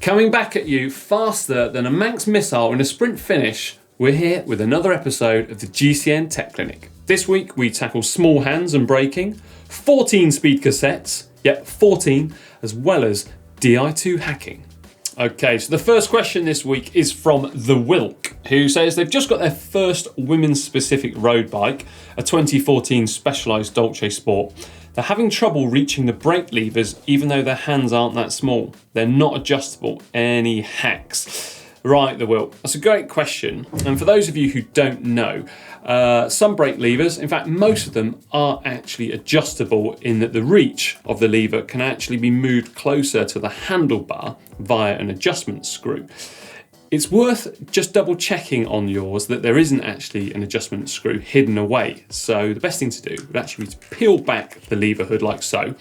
Coming back at you faster than a Manx missile in a sprint finish, we're here with another episode of the GCN Tech Clinic. This week we tackle small hands and braking, 14 speed cassettes, yep 14, as well as Di2 hacking. Okay, so the first question this week is from The Wilk, who says they've just got their first women's specific road bike, a 2014 Specialized Dolce Sport. They're having trouble reaching the brake levers even though their hands aren't that small. They're not adjustable. Any hacks? Right, The Wilk, that's a great question. And for those of you who don't know, some brake levers, in fact most of them, are actually adjustable in that the reach of the lever can actually be moved closer to the handlebar via an adjustment screw. It's worth just double checking on yours that there isn't actually an adjustment screw hidden away. So the best thing to do would actually be to peel back the lever hood like so,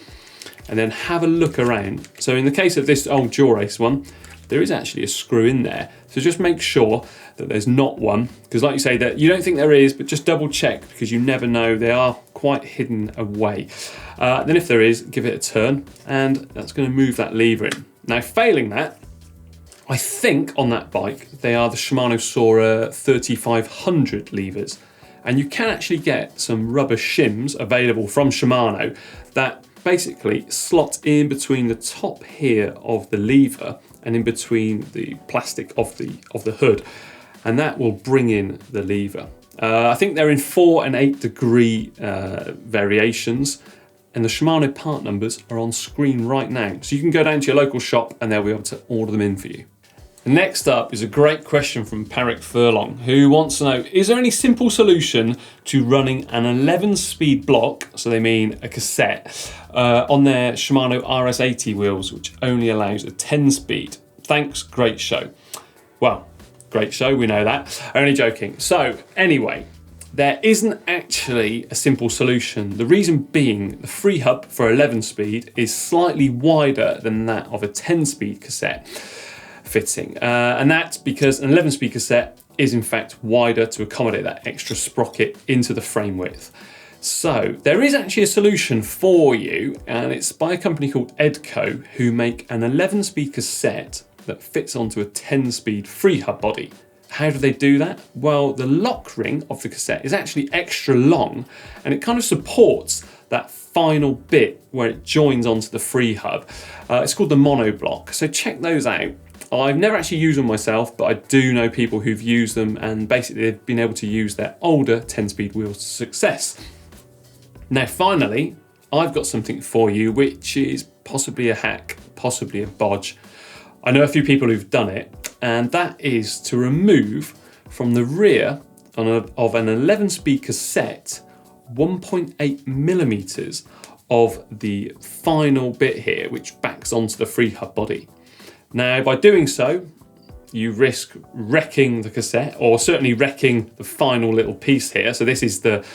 and then have a look around. So in the case of this old Durace one, there is actually a screw in there. So just make sure that there's not one, because like you say, that you don't think there is, but just double check because you never know. They are quite hidden away. Then if there is, give it a turn, and that's going to move that lever in. Now failing that, I think on that bike, they are the Shimano Sora 3500 levers. And you can actually get some rubber shims available from Shimano that basically slot in between the top here of the lever and in between the plastic of the hood. And that will bring in the lever. I think they're in 4 and 8 degree variations. And the Shimano part numbers are on screen right now. So you can go down to your local shop and they'll be able to order them in for you. Next up is a great question from Parik Furlong, who wants to know, is there any simple solution to running an 11-speed block, so they mean a cassette, on their Shimano RS80 wheels, which only allows a 10-speed? Thanks, great show. Well, great show, we know that. Only joking. So anyway, there isn't actually a simple solution. The reason being, the Freehub for 11-speed is slightly wider than that of a 10-speed cassette fitting. And that's because an 11-speed cassette is in fact wider to accommodate that extra sprocket into the frame width. So there is actually a solution for you, and it's by a company called Edco, who make an 11-speed cassette that fits onto a 10-speed Freehub body. How do they do that? Well, the lock ring of the cassette is actually extra long, and it kind of supports that final bit where it joins onto the Freehub. It's called the monoblock, so check those out. I've never actually used them myself, but I do know people who've used them, and basically they've been able to use their older 10-speed wheels to success. Now finally, I've got something for you which is possibly a hack, possibly a bodge. I know a few people who've done it, and that is to remove from the rear of an 11-speed cassette 1.8 millimeters of the final bit here, which backs onto the Freehub body. Now, by doing so, you risk wrecking the cassette, or certainly wrecking the final little piece here. So this is the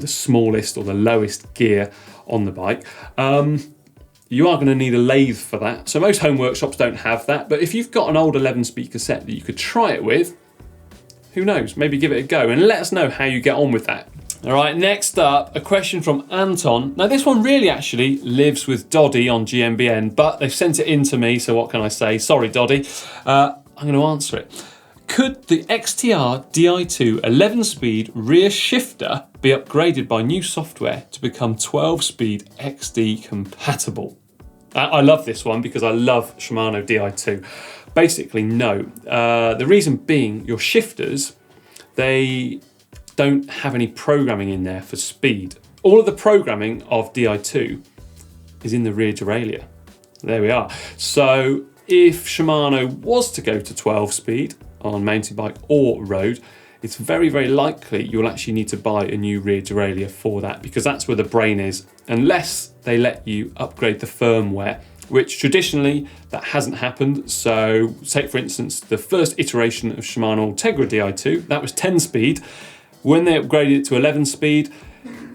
smallest or the lowest gear on the bike. You are going to need a lathe for that. So most home workshops don't have that, but if you've got an old 11-speed cassette that you could try it with, who knows, maybe give it a go and let us know how you get on with that. All right, next up, a question from Anton. Now this one really actually lives with Doddy on GMBN, but they've sent it in to me, so what can I say? Sorry, Doddy. I'm going to answer it. Could the XTR Di2 11-speed rear shifter be upgraded by new software to become 12-speed XD compatible? I love this one because I love Shimano Di2. Basically, no. The reason being, your shifters, they don't have any programming in there for speed. All of the programming of Di2 is in the rear derailleur. There we are. So if Shimano was to go to 12 speed on mountain bike or road, it's very, very likely you'll actually need to buy a new rear derailleur for that, because that's where the brain is, unless they let you upgrade the firmware, which traditionally that hasn't happened. So take for instance the first iteration of Shimano Integra Di2, that was 10 speed. When they upgraded it to 11 speed,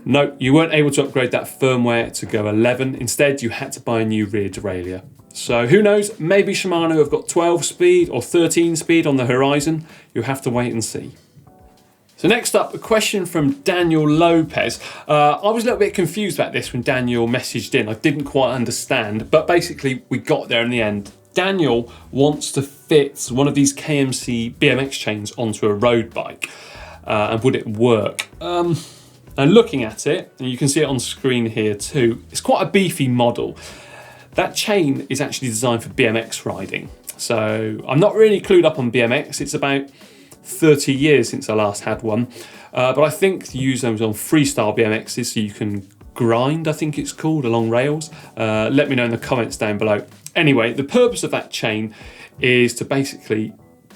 no, you weren't able to upgrade that firmware to go 11. Instead, you had to buy a new rear derailleur. So who knows, maybe Shimano have got 12 speed or 13 speed on the horizon. You'll have to wait and see. So next up, a question from Daniel Lopez. I was a little bit confused about this when Daniel messaged in. I didn't quite understand, but basically we got there in the end. Daniel wants to fit one of these KMC BMX chains onto a road bike, and would it work? And looking at it, and you can see it on screen here too, it's quite a beefy model. That chain is actually designed for BMX riding. So I'm not really clued up on BMX. It's about 30 years since I last had one. But I think you use those on freestyle BMXs so you can grind, I think it's called, along rails. Let me know in the comments down below. Anyway, the purpose of that chain is to basically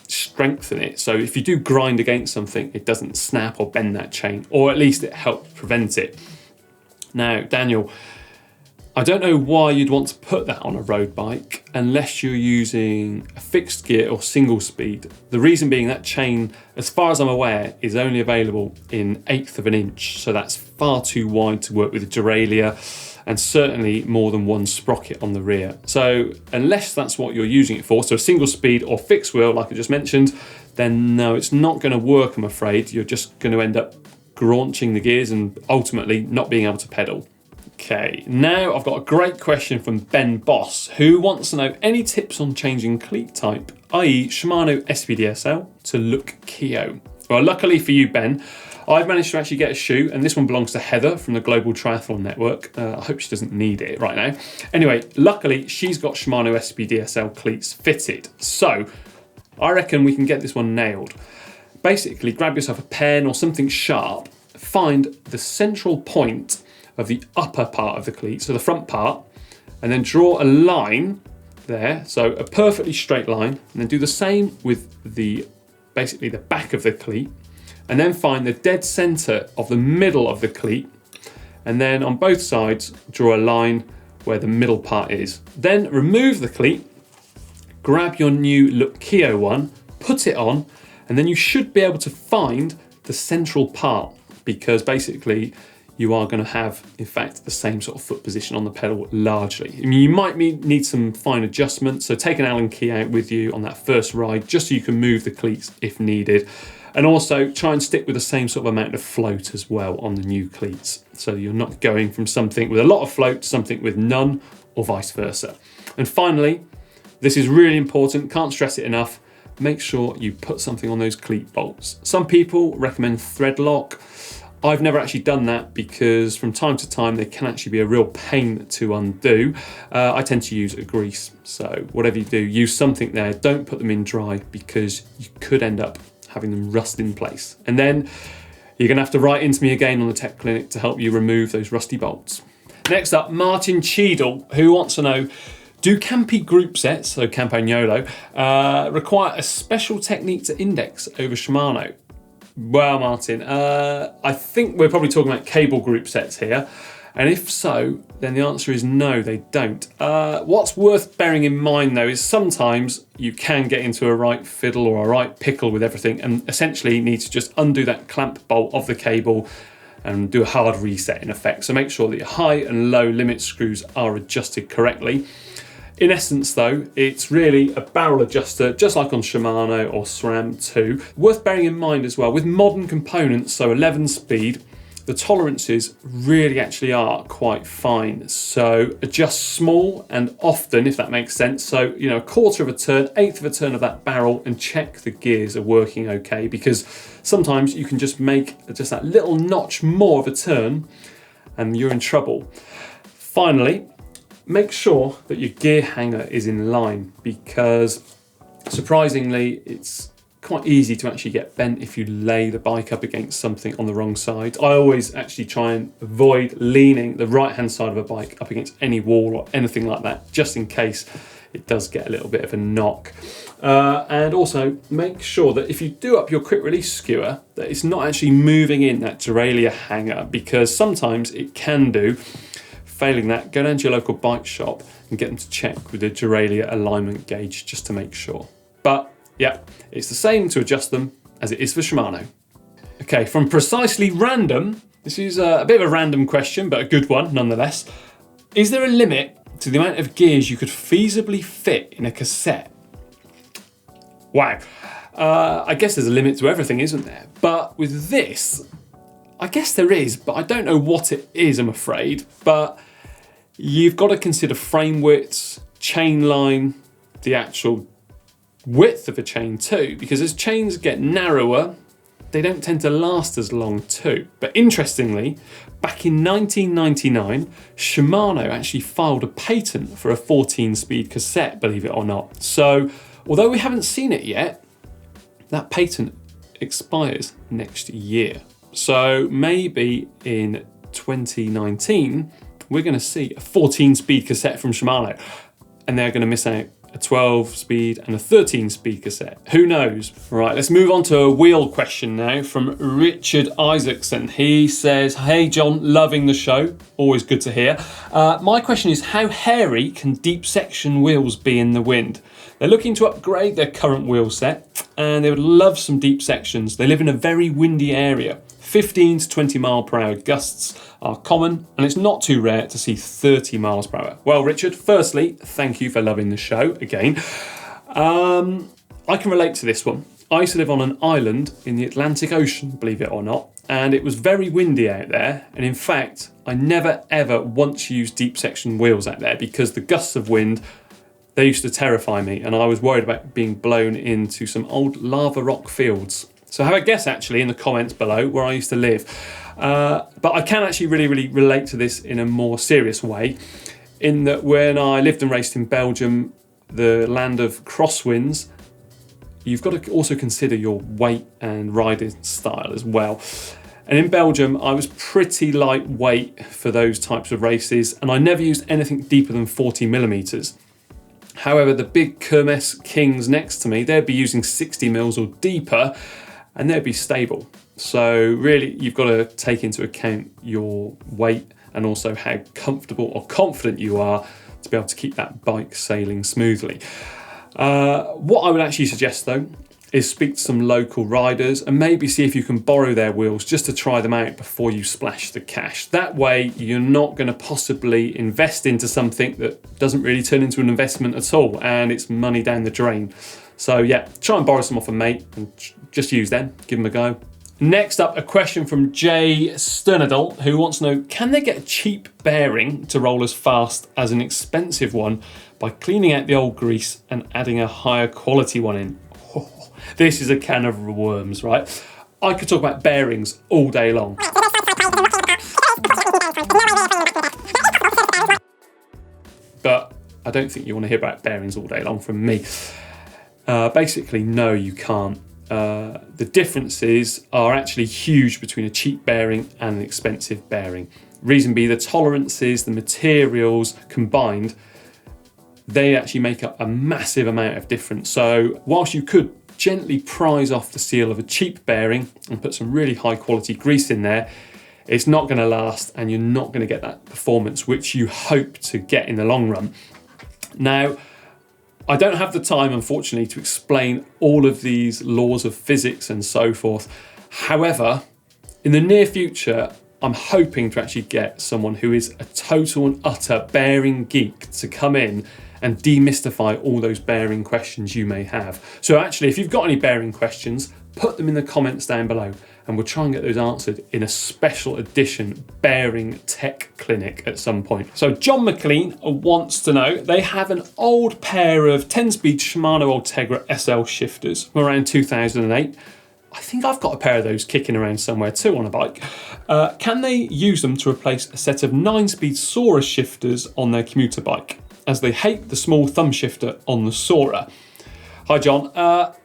strengthen it. So if you do grind against something, it doesn't snap or bend that chain, or at least it helps prevent it. Now, Daniel, I don't know why you'd want to put that on a road bike unless you're using a fixed gear or single speed. The reason being that chain, as far as I'm aware, is only available in 1/8 of an inch. So that's far too wide to work with a derailleur, and certainly more than one sprocket on the rear. So unless that's what you're using it for, so a single speed or fixed wheel, like I just mentioned, then no, it's not going to work, I'm afraid. You're just going to end up graunching the gears and ultimately not being able to pedal. Okay, now I've got a great question from Ben Boss, who wants to know any tips on changing cleat type, i.e. Shimano SPDSL to Look Keo. Well, luckily for you, Ben, I've managed to actually get a shoe, and this one belongs to Heather from the Global Triathlon Network. I hope she doesn't need it right now. Anyway, luckily she's got Shimano SPDSL cleats fitted. So I reckon we can get this one nailed. Basically, grab yourself a pen or something sharp, find the central point of the upper part of the cleat, so the front part, and then draw a line there, so a perfectly straight line, and then do the same with basically the back of the cleat, and then find the dead center of the middle of the cleat, and then on both sides draw a line where the middle part is. Then remove the cleat, grab your new Look Keo one, put it on, and then you should be able to find the central part, because basically you are going to have, in fact, the same sort of foot position on the pedal largely. I mean, you might need some fine adjustments, so take an Allen key out with you on that first ride, just so you can move the cleats if needed. And also try and stick with the same sort of amount of float as well on the new cleats. So you're not going from something with a lot of float to something with none, or vice versa. And finally, this is really important, can't stress it enough, make sure you put something on those cleat bolts. Some people recommend thread lock. I've never actually done that because from time to time they can actually be a real pain to undo. I tend to use a grease, so whatever you do, use something there. Don't put them in dry because you could end up having them rust in place. And then you're gonna have to write into me again on the Tech Clinic to help you remove those rusty bolts. Next up, Martin Cheadle, who wants to know, do Campagnolo Groupsets, so Campagnolo, require a special technique to index over Shimano? Well, Martin, I think we're probably talking about cable group sets here. And if so, then the answer is no, they don't. What's worth bearing in mind though is sometimes you can get into a right fiddle or a right pickle with everything and essentially need to just undo that clamp bolt of the cable and do a hard reset in effect. So make sure that your high and low limit screws are adjusted correctly. In essence though, it's really a barrel adjuster, just like on Shimano or SRAM 2. Worth bearing in mind as well, with modern components, so 11 speed, the tolerances really actually are quite fine. So adjust small and often, if that makes sense. So, you know, a quarter of a turn, 1/8 of a turn of that barrel, and check the gears are working okay, because sometimes you can just make just that little notch more of a turn and you're in trouble. Finally, make sure that your gear hanger is in line, because surprisingly, it's quite easy to actually get bent if you lay the bike up against something on the wrong side. I always actually try and avoid leaning the right-hand side of a bike up against any wall or anything like that, just in case it does get a little bit of a knock. And also make sure that if you do up your quick release skewer, that it's not actually moving in that derailleur hanger, because sometimes it can do. Failing that, go down to your local bike shop and get them to check with the derailleur alignment gauge just to make sure. But yeah, it's the same to adjust them as it is for Shimano. Okay, from Precisely Random, this is a bit of a random question, but a good one nonetheless. Is there a limit to the amount of gears you could feasibly fit in a cassette? Wow, I guess there's a limit to everything, isn't there? But with this, I guess there is, but I don't know what it is, I'm afraid. But you've got to consider frame widths, chain line, the actual width of a chain too, because as chains get narrower, they don't tend to last as long too. But interestingly, back in 1999, Shimano actually filed a patent for a 14-speed cassette, believe it or not. So although we haven't seen it yet, that patent expires next year. So maybe in 2019, we're going to see a 14-speed cassette from Shimano, and they're going to miss out a 12-speed and a 13-speed cassette. Who knows? Right, let's move on to a wheel question now from Richard Isaacson. He says, hey John, loving the show. Always good to hear. My question is, how hairy can deep section wheels be in the wind? They're looking to upgrade their current wheel set and they would love some deep sections. They live in a very windy area. 15 to 20 mile per hour gusts are common, and it's not too rare to see 30 miles per hour. Well, Richard, firstly, thank you for loving the show again. I can relate to this one. I used to live on an island in the Atlantic Ocean, believe it or not, and it was very windy out there. And in fact, I never ever once used deep section wheels out there because the gusts of wind, they used to terrify me, and I was worried about being blown into some old lava rock fields. So have a guess actually in the comments below where I used to live. But I can actually really relate to this in a more serious way, in that when I lived and raced in Belgium, the land of crosswinds, you've got to also consider your weight and riding style as well. And in Belgium, I was pretty lightweight for those types of races, and I never used anything deeper than 40 millimeters. However, the big Kermesse kings next to me, they'd be using 60 mils or deeper, and they'd be stable. So really, you've got to take into account your weight and also how comfortable or confident you are to be able to keep that bike sailing smoothly. What I would actually suggest though, is speak to some local riders and maybe see if you can borrow their wheels just to try them out before you splash the cash. That way, you're not going to possibly invest into something that doesn't really turn into an investment at all, and it's money down the drain. So yeah, try and borrow some off a mate and just use them, give them a go. Next up, a question from Jay Sternadel, who wants to know, can they get a cheap bearing to roll as fast as an expensive one by cleaning out the old grease and adding a higher quality one in? Oh, this is a can of worms, right? I could talk about bearings all day long. But I don't think you want to hear about bearings all day long from me. Basically, no, you can't. The differences are actually huge between a cheap bearing and an expensive bearing. Reason being, the tolerances, the materials combined, they actually make up a massive amount of difference. So whilst you could gently prise off the seal of a cheap bearing and put some really high quality grease in there, it's not going to last and you're not going to get that performance which you hope to get in the long run. Now, I don't have the time, unfortunately, to explain all of these laws of physics and so forth. However, in the near future, I'm hoping to actually get someone who is a total and utter bearing geek to come in and demystify all those bearing questions you may have. So actually, if you've got any bearing questions, put them in the comments down below and we'll try and get those answered in a special edition bearing tech clinic at some point. So John McLean wants to know, they have an old pair of 10-speed Shimano Integra SL shifters from around 2008. I think I've got a pair of those kicking around somewhere too on a bike. Can they use them to replace a set of 9-speed Sora shifters on their commuter bike, as they hate the small thumb shifter on the Sora? Hi John,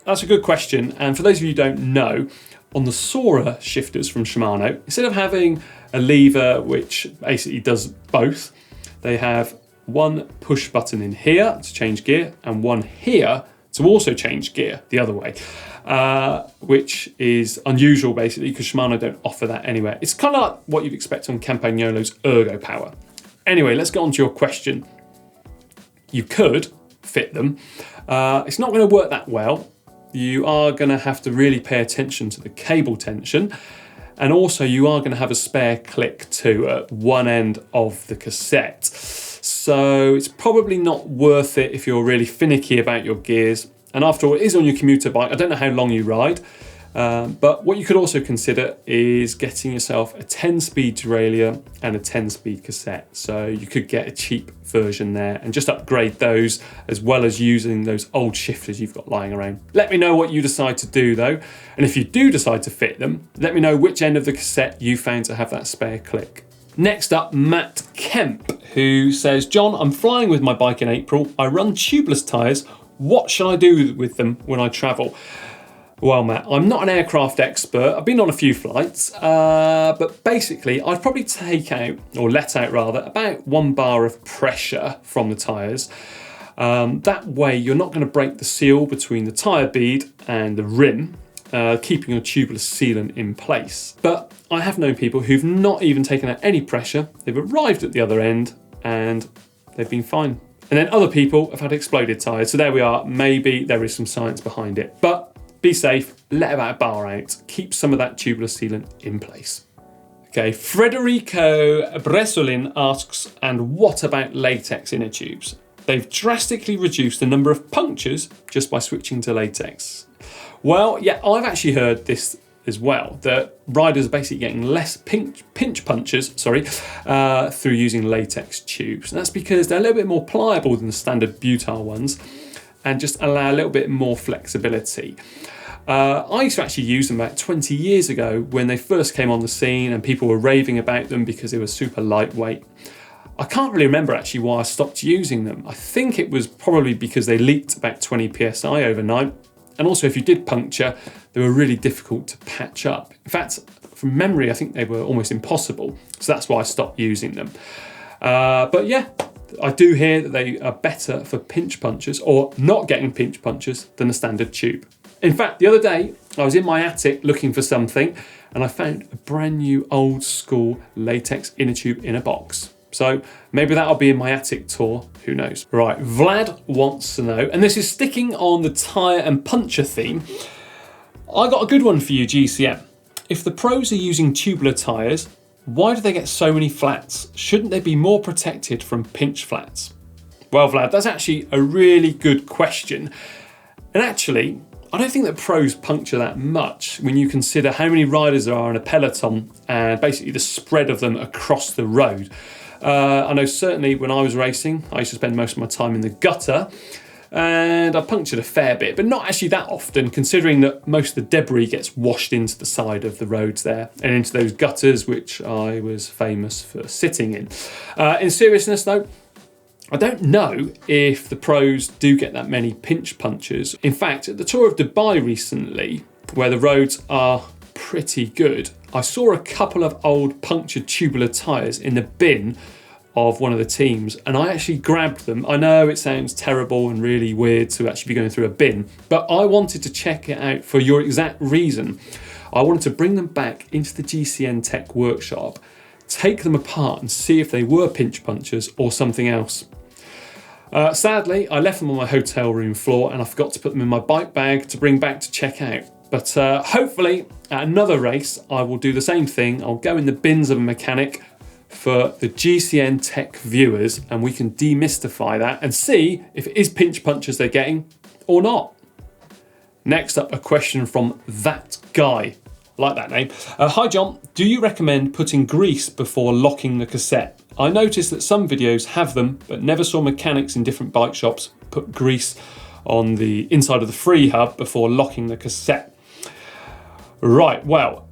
that's a good question. And for those of you who don't know, on the Sora shifters from Shimano, instead of having a lever which basically does both, they have one push button in here to change gear and one here to also change gear the other way, which is unusual basically because Shimano don't offer that anywhere. It's kind of like what you'd expect on Campagnolo's Ergo Power. Anyway, let's get on to your question. You could fit them. It's not going to work that well. You are going to have to really pay attention to the cable tension, and also you are going to have a spare click too at one end of the cassette. So it's probably not worth it if you're really finicky about your gears. And after all, it is on your commuter bike. I don't know how long you ride. But what you could also consider is getting yourself a 10-speed derailleur and a 10-speed cassette. So you could get a cheap version there and just upgrade those, as well as using those old shifters you've got lying around. Let me know what you decide to do though. And if you do decide to fit them, let me know which end of the cassette you found to have that spare click. Next up, Matt Kemp, who says, John, I'm flying with my bike in April. I run tubeless tyres. What should I do with them when I travel? Well, Matt, I'm not an aircraft expert. I've been on a few flights, but basically I'd probably take out, or let out rather, about 1 bar of pressure from the tyres. That way you're not going to break the seal between the tyre bead and the rim, keeping your tubeless sealant in place. But I have known people who've not even taken out any pressure. They've arrived at the other end and they've been fine. And then other people have had exploded tyres. So there we are. Maybe there is some science behind it. But be safe, let about a bar out, keep some of that tubeless sealant in place. Okay, Federico Bresolin asks, and what about latex inner tubes? They've drastically reduced the number of punctures just by switching to latex. Well, yeah, I've actually heard this as well, that riders are basically getting less pinch punctures, through using latex tubes. And that's because they're a little bit more pliable than the standard butyl ones and just allow a little bit more flexibility. I used to actually use them about 20 years ago when they first came on the scene and people were raving about them because they were super lightweight. I can't really remember actually why I stopped using them. I think it was probably because they leaked about 20 psi overnight. And also if you did puncture, they were really difficult to patch up. In fact, from memory, I think they were almost impossible. So that's why I stopped using them. But yeah, I do hear that they are better for pinch punches or not getting pinch punches than the standard tube. In fact, the other day, I was in my attic looking for something and I found a brand new old school latex inner tube in a box. So maybe that'll be in my attic tour, who knows. Right, Vlad wants to know, and this is sticking on the tyre and puncture theme. I got a good one for you, GCN. If the pros are using tubular tyres, why do they get so many flats? Shouldn't they be more protected from pinch flats? Well, Vlad, that's actually a really good question. And actually, I don't think that pros puncture that much when you consider how many riders there are in a peloton and basically the spread of them across the road. I know certainly when I was racing, I used to spend most of my time in the gutter and I punctured a fair bit, but not actually that often, considering that most of the debris gets washed into the side of the roads there and into those gutters, which I was famous for sitting in. In seriousness though, I don't know if the pros do get that many pinch punches. In fact, at the Tour of Dubai recently, where the roads are pretty good, I saw a couple of old punctured tubular tyres in the bin of one of the teams, and I actually grabbed them. I know it sounds terrible and really weird to actually be going through a bin, but I wanted to check it out for your exact reason. I wanted to bring them back into the GCN Tech workshop, take them apart and see if they were pinch punchers or something else. Sadly, I left them on my hotel room floor and I forgot to put them in my bike bag to bring back to check out. But hopefully at another race, I will do the same thing. I'll go in the bins of a mechanic for the GCN Tech viewers and we can demystify that and see if it is pinch punches they're getting or not. Next up, a question from That Guy. I like that name. Hi John, do you recommend putting grease before locking the cassette? I noticed that some videos have them, but never saw mechanics in different bike shops put grease on the inside of the Freehub before locking the cassette. Right, well,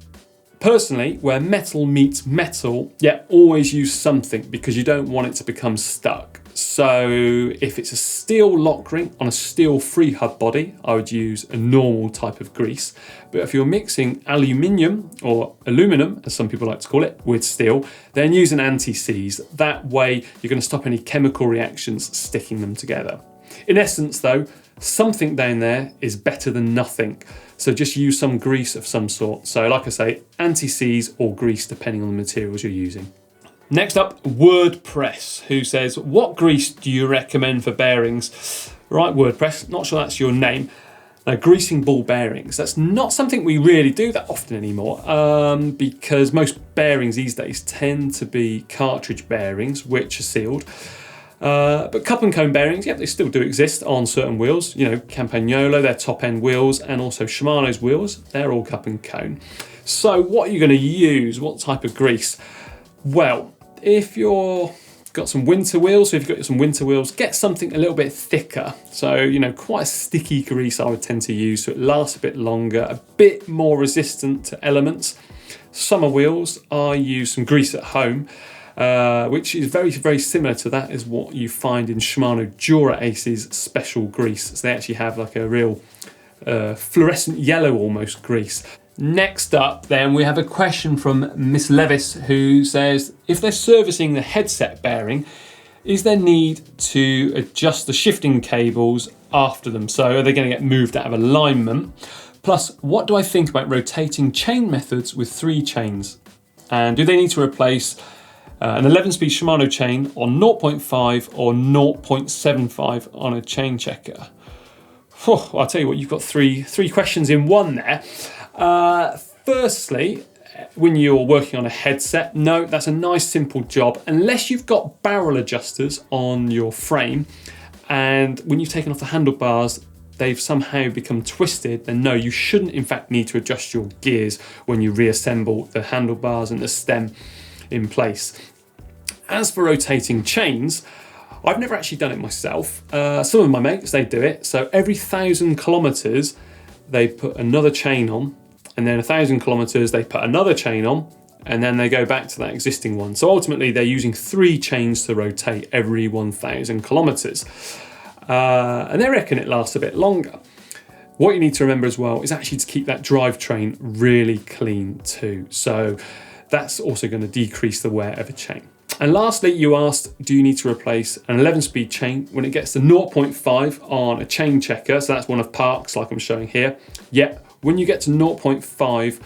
personally, where metal meets metal, always use something because you don't want it to become stuck. So if it's a steel lock ring on a steel Freehub body, I would use a normal type of grease. But if you're mixing aluminium, or aluminum, as some people like to call it, with steel, then use an anti-seize. That way you're going to stop any chemical reactions sticking them together. In essence though, something down there is better than nothing. So just use some grease of some sort. So like I say, anti-seize or grease depending on the materials you're using. Next up, WordPress, who says, what grease do you recommend for bearings? Right, WordPress, not sure that's your name. Now, greasing ball bearings, that's not something we really do that often anymore because most bearings these days tend to be cartridge bearings, which are sealed. But cup and cone bearings, yeah, they still do exist on certain wheels. You know, Campagnolo, their top end wheels, and also Shimano's wheels, they're all cup and cone. So what are you going to use? What type of grease? Well, if you've got some winter wheels, get something a little bit thicker. So, you know, quite a sticky grease I would tend to use, so it lasts a bit longer, a bit more resistant to elements. Summer wheels, I use some grease at home, which is very, very similar to that is what you find in Shimano Dura Ace's special grease. So they actually have like a real fluorescent yellow almost grease. Next up then we have a question from Miss Levis, who says, if they're servicing the headset bearing, is there need to adjust the shifting cables after them? So are they going to get moved out of alignment? Plus, what do I think about rotating chain methods with 3 chains? And do they need to replace an 11-speed Shimano chain on 0.5 or 0.75 on a chain checker? I'll tell you what, you've got three questions in one there. Firstly, when you're working on a headset, no, that's a nice simple job. Unless you've got barrel adjusters on your frame, and when you've taken off the handlebars, they've somehow become twisted, then no, you shouldn't in fact need to adjust your gears when you reassemble the handlebars and the stem in place. As for rotating chains, I've never actually done it myself. Some of my mates, they do it. So every 1,000 kilometers, they put another chain on, and then 1,000 kilometers, they put another chain on, and then they go back to that existing one. So ultimately, they're using 3 chains to rotate every 1,000 kilometers. And they reckon it lasts a bit longer. What you need to remember as well is actually to keep that drivetrain really clean too. So that's also going to decrease the wear of a chain. And lastly, you asked, do you need to replace an 11-speed chain when it gets to 0.5 on a chain checker? So that's one of Park's, like I'm showing here. Yeah, when you get to 0.5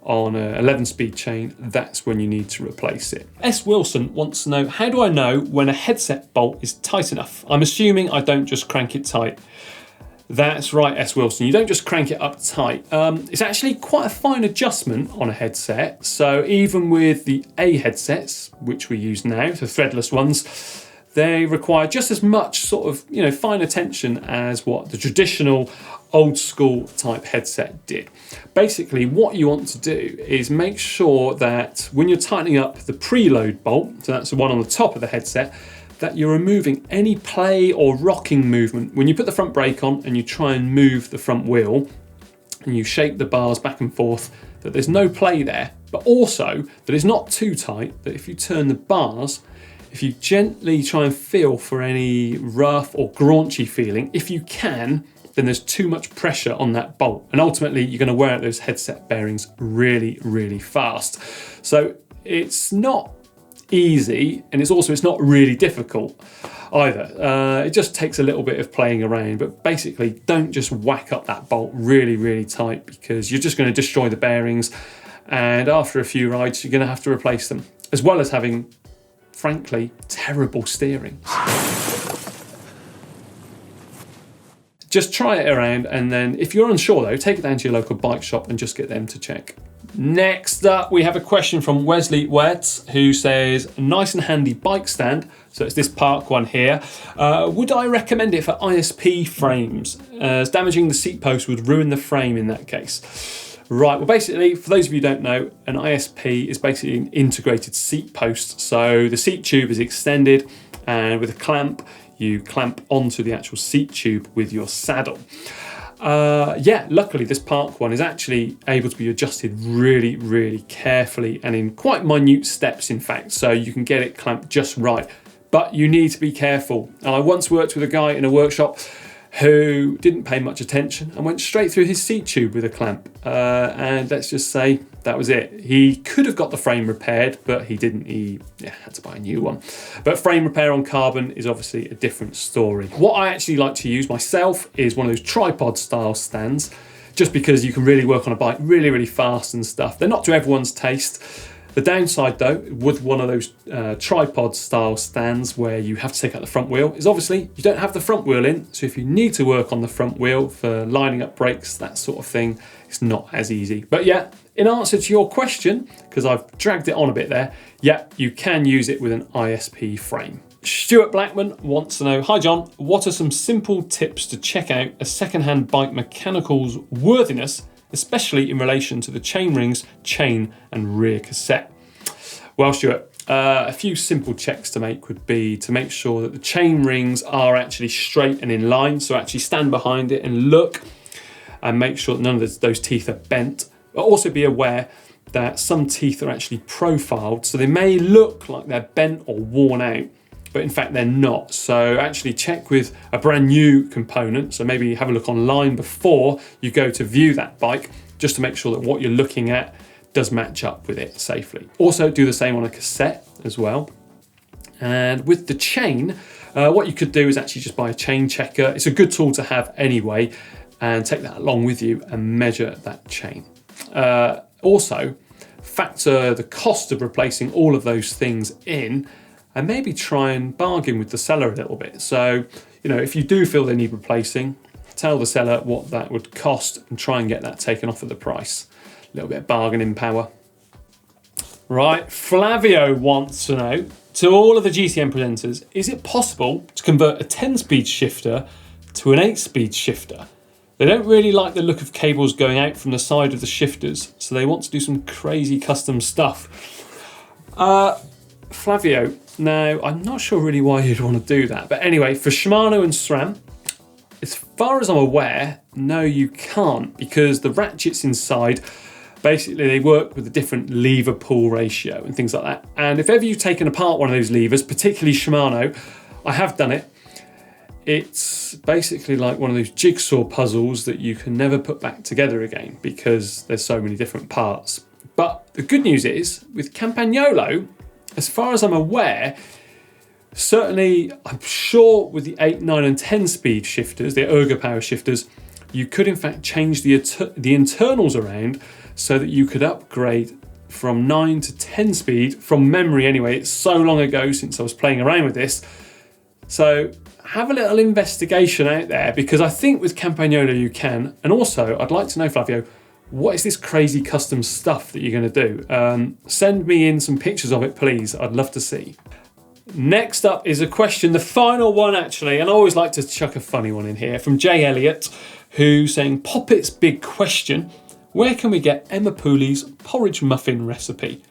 on an 11-speed chain, that's when you need to replace it. S. Wilson wants to know, how do I know when a headset bolt is tight enough? I'm assuming I don't just crank it tight. That's right, S. Wilson, you don't just crank it up tight. It's actually quite a fine adjustment on a headset. So even with the A headsets, which we use now, the threadless ones, they require just as much sort of, you know, fine attention as what the traditional old school type headset did. Basically, what you want to do is make sure that when you're tightening up the preload bolt, so that's the one on the top of the headset, that you're removing any play or rocking movement. When you put the front brake on and you try and move the front wheel and you shake the bars back and forth, that there's no play there, but also that it's not too tight, that if you turn the bars, if you gently try and feel for any rough or graunchy feeling, if you can, then there's too much pressure on that bolt. And ultimately, you're going to wear out those headset bearings really, really fast. So it's not easy, and it's not really difficult either. It just takes a little bit of playing around, but basically don't just whack up that bolt really, really tight, because you're just going to destroy the bearings, and after a few rides, you're going to have to replace them, as well as having, frankly, terrible steering. Just try it around, and then if you're unsure though, take it down to your local bike shop and just get them to check. Next up, we have a question from Wesley Wertz, who says, nice and handy bike stand. So it's this Park one here. Would I recommend it for ISP frames, as damaging the seat post would ruin the frame in that case? Right, well basically, for those of you who don't know, an ISP is basically an integrated seat post. So the seat tube is extended, and with a clamp, you clamp onto the actual seat tube with your saddle. Luckily this Park one is actually able to be adjusted really, really carefully and in quite minute steps, in fact, so you can get it clamped just right. But you need to be careful. And I once worked with a guy in a workshop who didn't pay much attention and went straight through his seat tube with a clamp. And let's just say that was it. He could have got the frame repaired, but he didn't. He had to buy a new one. But frame repair on carbon is obviously a different story. What I actually like to use myself is one of those tripod style stands, just because you can really work on a bike really, really fast and stuff. They're not to everyone's taste. The downside though, with one of those tripod style stands where you have to take out the front wheel, is obviously you don't have the front wheel in. So if you need to work on the front wheel for lining up brakes, that sort of thing, it's not as easy. But yeah, in answer to your question, because I've dragged it on a bit there, yeah, you can use it with an ISP frame. Stuart Blackman wants to know, hi John, what are some simple tips to check out a second-hand bike mechanical's worthiness, especially in relation to the chain rings, chain and rear cassette? Well, Stuart, a few simple checks to make would be to make sure that the chain rings are actually straight and in line. So actually stand behind it and look and make sure that none of those teeth are bent. But also be aware that some teeth are actually profiled. So they may look like they're bent or worn out, but in fact they're not. So actually check with a brand new component. So maybe have a look online before you go to view that bike, just to make sure that what you're looking at does match up with it safely. Also do the same on a cassette as well. And with the chain, what you could do is actually just buy a chain checker. It's a good tool to have anyway, and take that along with you and measure that chain. Also, factor the cost of replacing all of those things in, and maybe try and bargain with the seller a little bit. So, you know, if you do feel they need replacing, tell the seller what that would cost and try and get that taken off of the price. A little bit of bargaining power. Right, Flavio wants to know, to all of the GCN presenters, is it possible to convert a 10-speed shifter to an 8-speed shifter? They don't really like the look of cables going out from the side of the shifters, so they want to do some crazy custom stuff. Flavio, now I'm not sure really why you'd want to do that, but anyway, for Shimano and SRAM, as far as I'm aware, no you can't, because the ratchets inside, basically they work with a different lever pull ratio and things like that. And if ever you've taken apart one of those levers, particularly Shimano, I have done it, it's basically like one of those jigsaw puzzles that you can never put back together again because there's so many different parts. But the good news is, with Campagnolo, as far as I'm aware, certainly I'm sure with the 8, 9 and 10 speed shifters, the ergo power shifters, you could in fact change the internals around so that you could upgrade from 9 to 10 speed, from memory anyway. It's so long ago since I was playing around with this. So have a little investigation out there, because I think with Campagnolo you can. And also, I'd like to know, Flavio, what is this crazy custom stuff that you're going to do? Send me in some pictures of it, please. I'd love to see. Next up is a question, the final one actually, and I always like to chuck a funny one in here, from Jay Elliott, who's saying, Poppet's big question, where can we get Emma Pooley's porridge muffin recipe?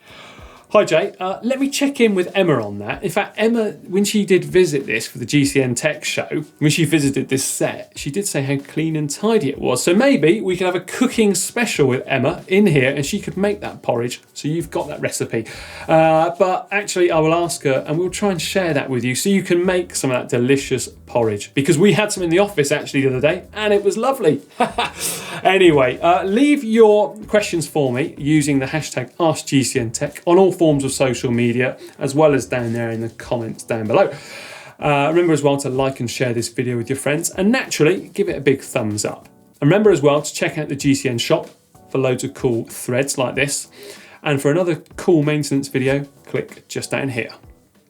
Hi Jay, let me check in with Emma on that. In fact, Emma, when she did visit this for the GCN Tech Show, when she visited this set, she did say how clean and tidy it was. So maybe we could have a cooking special with Emma in here and she could make that porridge. So you've got that recipe. But actually I will ask her and we'll try and share that with you so you can make some of that delicious porridge, because we had some in the office actually the other day and it was lovely. Anyway, leave your questions for me using the hashtag AskGCNTech on all forms of social media, as well as down there in the comments down below. Remember as well to like and share this video with your friends, and naturally give it a big thumbs up. And remember as well to check out the GCN shop for loads of cool threads like this. And for another cool maintenance video, click just down here.